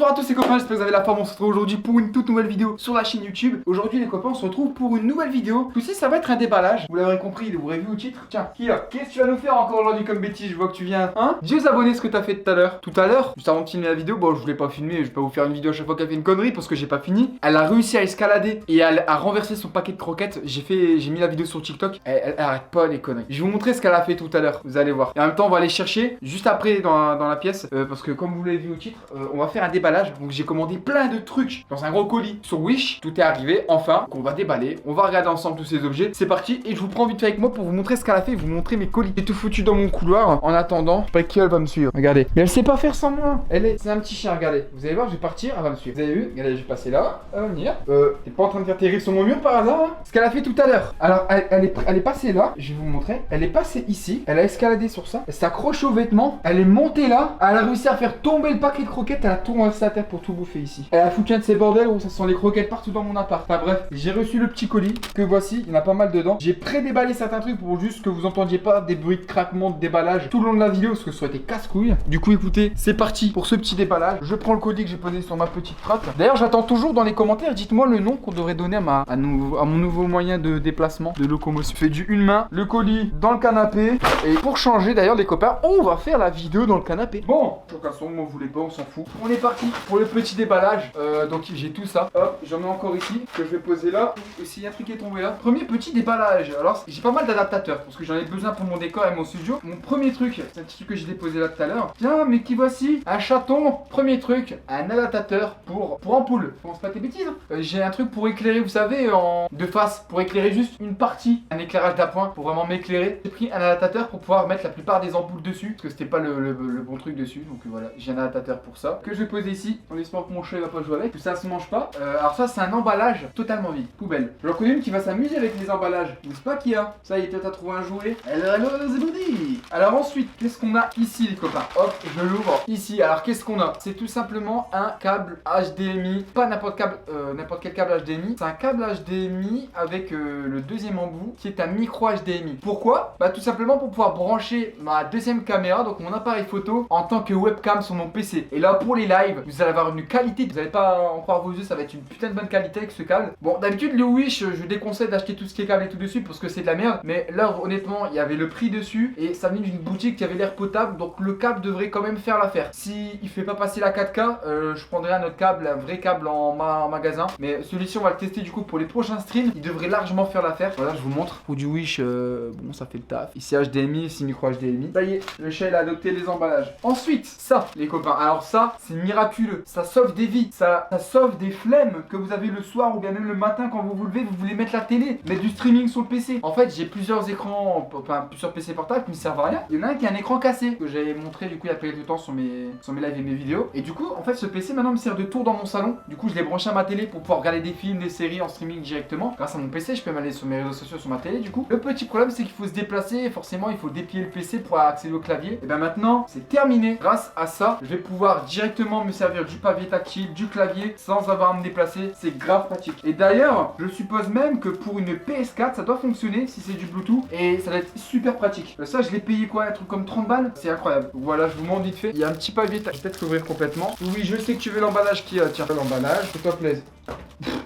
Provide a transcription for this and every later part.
Bonjour à tous les copains, j'espère que vous avez la forme. On se retrouve aujourd'hui pour une toute nouvelle vidéo sur la chaîne YouTube. Aujourd'hui les copains, on se retrouve pour une nouvelle vidéo. Tout ça va être un déballage. Vous l'avez compris, vous l'avez vu au titre. Tiens, qui là? Qu'est-ce que tu vas nous faire encore aujourd'hui comme bêtise? Je vois que tu viens, hein? Dieu abonné ce que t'as fait tout à l'heure. Tout à l'heure, juste avant de filmer la vidéo, bon je voulais pas filmer, je vais pas vous faire une vidéo à chaque fois qu'elle fait une connerie parce que j'ai pas fini. Elle a réussi à escalader et à renverser son paquet de croquettes. J'ai mis la vidéo sur TikTok. Elle arrête pas les conneries. Je vais vous montrer ce qu'elle a fait tout à l'heure. Vous allez voir. Et en même temps, on va aller chercher juste après dans la pièce parce que comme vous l'avez vu au titre, on va faire un déballage. Donc j'ai commandé plein de trucs dans un gros colis sur Wish. Tout est arrivé enfin. Donc on va déballer. On va regarder ensemble tous ces objets. C'est parti. Et je vous prends vite fait avec moi pour vous montrer ce qu'elle a fait. Vous montrer mes colis. J'ai tout foutu dans mon couloir. En attendant, pas qui elle va me suivre. Regardez. Mais elle sait pas faire sans moi. C'est un petit chien. Regardez. Vous allez voir, je vais partir. Elle va me suivre. Vous avez vu? Regardez, je vais passer là. Elle va venir. T'es pas en train de faire terrible sur mon mur par hasard hein? Ce qu'elle a fait tout à l'heure. Alors elle est passée là. Je vais vous montrer. Elle est passée ici. Elle a escaladé sur ça. Elle s'accroche aux vêtements. Elle est montée là. Elle a réussi à faire tomber le paquet de croquettes. Elle a tout renversé à terre pour tout bouffer ici. Elle a foutu un de ces bordels où ça sent les croquettes partout dans mon appart. Enfin bref, j'ai reçu le petit colis que voici. Il y en a pas mal dedans. J'ai pré-déballé certains trucs pour juste que vous entendiez pas des bruits de craquement, de déballage tout le long de la vidéo parce que ça aurait été casse-couille. Du coup, écoutez, c'est parti pour ce petit déballage. Je prends le colis que j'ai posé sur ma petite trotte. D'ailleurs, j'attends toujours dans les commentaires. Dites-moi le nom qu'on devrait donner à mon nouveau moyen de déplacement, de locomotion. Je fais du une main, le colis dans le canapé. Et pour changer d'ailleurs les copains, on va faire la vidéo dans le canapé. Bon, de toute façon, moi vous voulez pas, on s'en fout. On est parti pour le petit déballage. Donc j'ai tout ça. Hop, j'en ai encore ici que je vais poser là. Ici, il y a un truc qui est tombé là. Premier petit déballage. Alors j'ai pas mal d'adaptateurs parce que j'en ai besoin pour mon décor et mon studio. Mon premier truc, c'est un petit truc que j'ai déposé là tout à l'heure. Tiens, mais qui voici un chaton. Premier truc, un adaptateur pour ampoule. Pense pas tes bêtises. J'ai un truc pour éclairer, vous savez, de face, pour éclairer juste une partie, un éclairage d'appoint pour vraiment m'éclairer. J'ai pris un adaptateur pour pouvoir mettre la plupart des ampoules dessus parce que c'était pas le bon truc dessus. Donc voilà, j'ai un adaptateur pour ça que je vais poser ici. On espère que mon chat il va pas jouer avec, que ça se mange pas. Alors ça c'est un emballage totalement vide, poubelle. J'en connais une qui va s'amuser avec les emballages. N'est-ce pas qu'il y a? Ça y est, toi t'as trouvé un jouet. Hello Zebudi. Alors ensuite, qu'est-ce qu'on a ici les copains? Hop, je l'ouvre. Ici, alors qu'est-ce qu'on a? C'est tout simplement un câble HDMI, pas n'importe quel câble HDMI. C'est un câble HDMI avec le deuxième embout qui est un micro HDMI. Pourquoi? Bah tout simplement pour pouvoir brancher ma deuxième caméra, donc mon appareil photo, en tant que webcam sur mon PC. Et là pour les lives, vous allez avoir une qualité, vous n'allez pas en croire vos yeux, ça va être une putain de bonne qualité avec ce câble. Bon, d'habitude le Wish, je déconseille d'acheter tout ce qui est câble et tout dessus parce que c'est de la merde. Mais là honnêtement, il y avait le prix dessus et ça venait d'une boutique qui avait l'air potable, donc le câble devrait quand même faire l'affaire. Si il fait pas passer la 4K, je prendrai un autre câble, un vrai câble en magasin. Mais celui-ci on va le tester du coup pour les prochains streams, il devrait largement faire l'affaire. Voilà, je vous montre. Pour du Wish, bon ça fait le taf. Ici HDMI, ici micro HDMI. Ça y est, le chat il a adopté les emballages. Ensuite, ça les copains, alors ça c'est miraculeux. Ça sauve des vies, ça sauve des flemmes que vous avez le soir ou bien même le matin quand vous vous levez, vous voulez mettre la télé, mettre du streaming sur le PC. En fait j'ai plusieurs écrans, enfin plusieurs PC portables qui me servent à rien. Il y en a un qui a un écran cassé que j'avais montré du coup il y a quelques temps sur mes lives et mes vidéos. Et du coup en fait ce PC maintenant me sert de tour dans mon salon. Du coup je l'ai branché à ma télé pour pouvoir regarder des films, des séries en streaming directement. Grâce à mon PC je peux m'aller sur mes réseaux sociaux, sur ma télé du coup. Le petit problème c'est qu'il faut se déplacer et forcément il faut déplier le PC pour accéder au clavier. Et bien maintenant c'est terminé. Grâce à ça je vais pouvoir directement me servir du papier tactile, du clavier sans avoir à me déplacer. C'est grave pratique. Et d'ailleurs je suppose même que pour une PS4 ça doit fonctionner si c'est du Bluetooth et ça va être super pratique. Ça je l'ai payé quoi, un truc comme 30 balles. C'est incroyable. Donc voilà, je vous montre vite fait. Il y a un petit papier tactile. Je vais peut-être l'ouvrir complètement. Oui, je sais que tu veux l'emballage qui a. Tiens, l'emballage, fais-toi plaisir.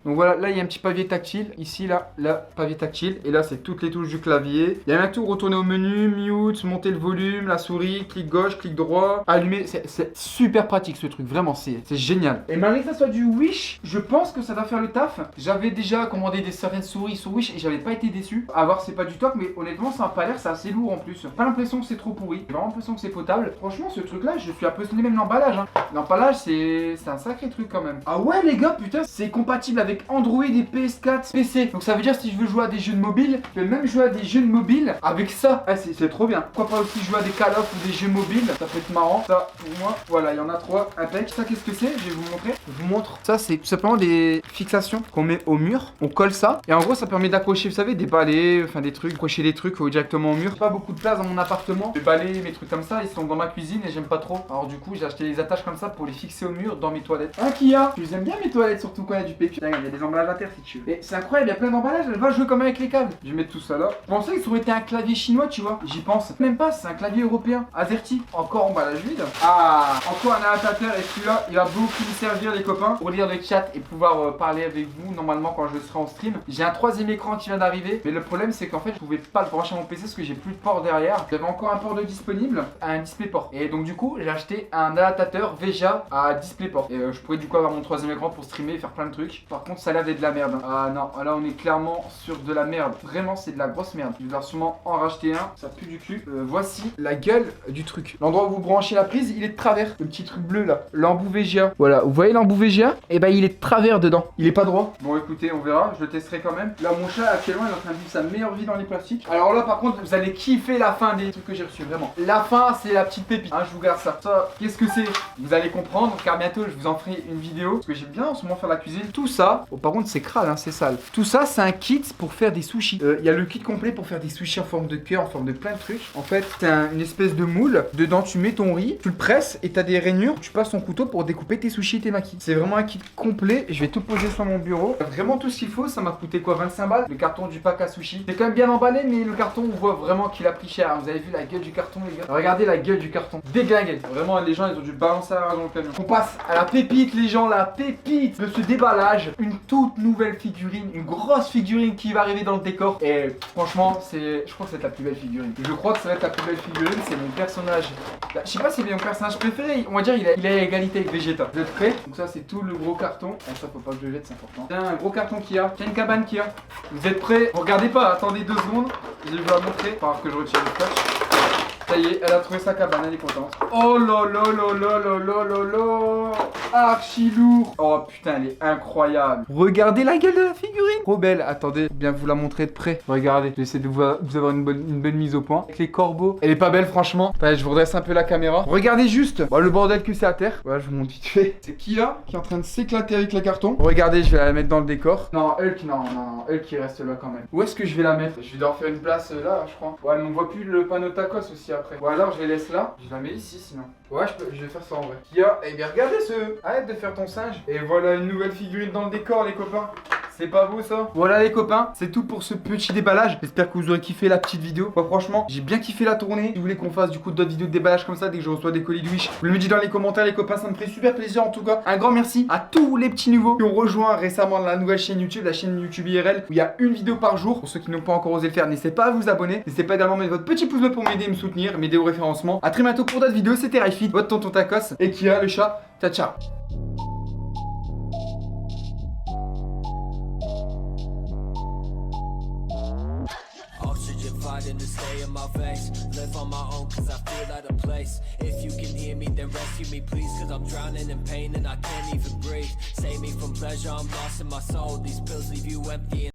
Donc voilà, là il y a un petit papier tactile. Ici, là, papier tactile. Et là, c'est toutes les touches du clavier. Il y a un tout, retourner au menu, mute, monter le volume, la souris, clic gauche, clic droit, allumer. C'est super pratique ce truc, vraiment, c'est génial. Et malgré que ça soit du Wish, je pense que ça va faire le taf. J'avais déjà commandé certaines souris sur Wish et j'avais pas été déçu. À voir, c'est pas du top, mais honnêtement, ça a pas l'air, c'est assez lourd en plus. J'ai pas l'impression que c'est trop pourri. J'ai vraiment l'impression que c'est potable. Franchement, ce truc là, je suis impressionné même l'emballage. Hein. L'emballage, c'est un sacré truc quand même. Ah ouais, les gars, putain, c'est compatible avec Android et PS4, PC. Donc ça veut dire si je veux jouer à des jeux de mobile, je peux même jouer à des jeux de mobile avec ça. Ah, c'est trop bien. Pourquoi pas aussi jouer à des Call of ou des jeux mobiles, ça peut être marrant. Ça, pour moi, voilà, il y en a 3. Impec. Ça, qu'est-ce que c'est? Je vais vous montrer. Je vous montre. Ça, c'est tout simplement des fixations qu'on met au mur. On colle ça. Et en gros, ça permet d'accrocher, vous savez, des balais, enfin des trucs, accrocher des trucs directement au mur. Pas beaucoup de place dans mon appartement. Les balais, mes trucs comme ça, ils sont dans ma cuisine et j'aime pas trop. Alors du coup, j'ai acheté des attaches comme ça pour les fixer au mur dans mes toilettes. Un Kia. Je les aime bien mes toilettes, surtout quand il y a du PQ. il y a des emballages à terre si tu veux. Et c'est incroyable, il y a plein d'emballages, elle va jouer comme avec les câbles. Je vais mettre tout ça là. Je pensais que ça aurait été un clavier chinois, tu vois. J'y pense. Même pas, c'est un clavier européen. AZERTY, encore emballage vide. Ah, encore un adaptateur et celui-là, il va beaucoup me servir les copains pour lire le chat et pouvoir parler avec vous normalement quand je serai en stream. J'ai un troisième écran qui vient d'arriver, mais le problème c'est qu'en fait je pouvais pas le brancher à mon PC parce que j'ai plus de port derrière. J'avais encore un port de disponible, un DisplayPort. Et donc du coup, j'ai acheté un adaptateur VGA à DisplayPort. Et je pourrais du coup avoir mon troisième écran pour streamer et faire plein de trucs. Par contre, ça a l'air d'être de la merde. Ah non, là on est clairement sur de la merde. Vraiment, c'est de la grosse merde. Je vais sûrement en racheter un. Ça pue du cul. Voici la gueule du truc. L'endroit où vous branchez la prise, il est de travers. Le petit truc bleu là. L'embout VGA. Voilà, vous voyez l'embout VGA? Et bah il est de travers dedans. Il est pas droit. Bon écoutez, on verra. Je le testerai quand même. Là, mon chat actuellement il est en train de vivre sa meilleure vie dans les plastiques. Alors là, par contre, vous allez kiffer la fin des trucs que j'ai reçus. Vraiment. La fin, c'est la petite pépite. Hein, je vous garde ça. Ça, qu'est-ce que c'est? Vous allez comprendre car bientôt je vous en ferai une vidéo. Parce que j'aime bien en ce moment faire la cuisine. Tout ça, oh, par contre, c'est crade, hein, c'est sale. Tout ça, c'est un kit pour faire des sushis. Il y a le kit complet pour faire des sushis en forme de cœur, en forme de plein de trucs. En fait, c'est une espèce de moule. Dedans, tu mets ton riz, tu le presses et t'as des rainures. Tu passes ton couteau pour découper tes sushis et tes makis. C'est vraiment un kit complet. Je vais tout poser sur mon bureau. Vraiment tout ce qu'il faut. Ça m'a coûté quoi, 25 balles? Le carton du pack à sushis. C'est quand même bien emballé, mais le carton, on voit vraiment qu'il a pris cher. Vous avez vu la gueule du carton, les gars? Regardez la gueule du carton. Déglingué. Vraiment, les gens, ils ont dû balancer la dans le camion. On passe à la pépite, les gens. La pépite de ce déballage. Une toute nouvelle figurine. Une grosse figurine qui va arriver dans le décor. Et franchement, je crois que c'est la plus belle figurine. Je crois que ça va être la plus belle figurine. C'est mon personnage. Je sais pas si c'est mon personnage préféré. On va dire il est à égalité avec Vegeta. Vous êtes prêts? Donc ça, c'est tout le gros carton. Ah, ça, faut pas que je le jette, c'est important. C'est un gros carton qu'il y a. Tiens, une cabane qu'il y a. Vous êtes prêts? Regardez pas, attendez 2 secondes. Je vais vous la montrer. Il va falloir que je retire le scotch. Ça y est, elle a trouvé sa cabane, elle est contente. Oh là là là là là là là là. Archi lourd. Oh putain, elle est incroyable. Regardez la gueule de la figurine. Trop belle. Attendez, bien vous la montrer de près. Regardez, j'essaie de vous avoir une bonne mise au point. Avec les corbeaux. Elle est pas belle, franchement. Attendez, je vous redresse un peu la caméra. Regardez juste le bordel que c'est à terre. Voilà, je vous montre vite fait. C'est Kia qui est en train de s'éclater avec le carton. Regardez, je vais la mettre dans le décor. Non, Hulk, non. Hulk, il reste là quand même. Où est-ce que je vais la mettre? Je vais devoir faire une place là, je crois. Ouais, mais on voit plus le panneau tacos aussi après. Ou alors je les laisse là. Je la mets ici sinon. Ouais, je vais faire ça en vrai. Kia, eh bien regardez ce. Arrête de faire ton singe. Et voilà une nouvelle figurine dans le décor, les copains. C'est pas beau ça? Voilà les copains, c'est tout pour ce petit déballage. J'espère que vous aurez kiffé la petite vidéo. Moi franchement, j'ai bien kiffé la tournée. Si vous voulez qu'on fasse du coup d'autres vidéos de déballage comme ça dès que je reçois des colis de Wish, vous me le dites dans les commentaires les copains, ça me ferait super plaisir en tout cas. Un grand merci à tous les petits nouveaux qui ont rejoint récemment la nouvelle chaîne YouTube, la chaîne YouTube IRL, où il y a une vidéo par jour. Pour ceux qui n'ont pas encore osé le faire, n'hésitez pas à vous abonner. N'hésitez pas également à mettre votre petit pouce bleu pour m'aider et me soutenir, m'aider au référencement. A très bientôt pour d'autres vidéos, c'était Raifit, votre tonton tacos et Kia le chat. Ciao ciao. Fighting to stay in my veins. Live on my own cause I feel out of place. If you can hear me then rescue me please, cause I'm drowning in pain and I can't even breathe. Save me from pleasure, I'm lost in my soul. These pills leave you empty.